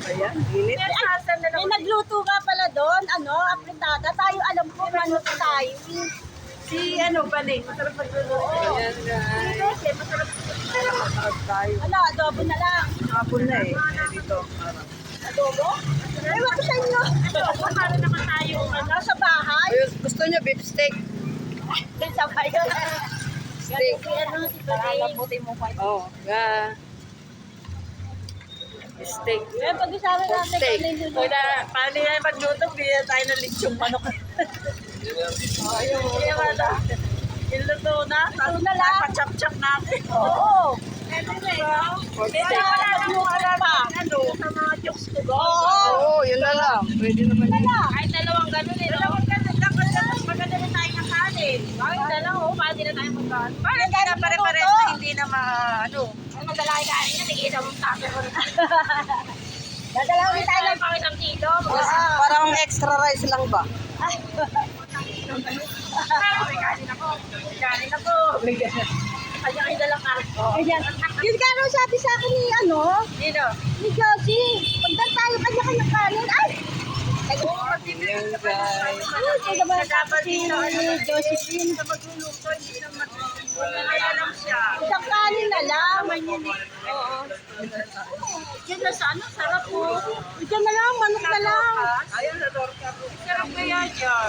Ayan, init. May nagluto ka pala doon, ano, apritada. Tayo alam ko, ano tayo. Si ano ba ni? Masarap magluluto. Ayan guys. Kasi masarap. Masarap tayo. Ano, adobo na lang. Hapon na eh. Dito. Adobo? Ewan ko sa inyo. Adobo, para naman tayo, ano, sa bahay. Ayun, gusto niya beef steak. Sa bahay. Steak. Ano, si Balay. Oh, steak. Eh, pag-usapan natin Steak. kung ano yung Kung na, paano yan magluto, bigyan tayo ng lechong manok. Ayun, kaya wala. Iluto na, tapos na lang. pa-chop-chop natin. Oo. Pwede na eh. Pwede wala yung ano pa. Ano, sa mga jokes ko ba? Oo. Oo, yun na lang. Pwede naman yun. Ay, dalawang ganun eh. Dalawang ganun lang. Maganda na tayo ng kanin. Ay, dalawa. Pwede na tayo magkanin. Parang hindi na pare-pares na hindi na ano. Ay, madalaki kanin niya. Tigisa mong tapo ko na. Dadalawin tayo ng pang isang kilo. Parang extra rice lang ba? Ay, kanin ako. Kanin ako. Kanya-kanya dalang kanin. Ayan. Yung gano'n sabi sa akin ni ano? Dino. Ni Josie. Pagdan tayo kanya-kanya kanin. Ay! Ayan guys. Ay, ito ba Dapat si dito, Josephine? sa magluluto, hindi naman. Kaya lang siya. Isang kanin na lang. Oo. Yan na sa ano, sarap po. Ito na lang, manok na lang. Ayun, sa torka po. Sarap kaya dyan.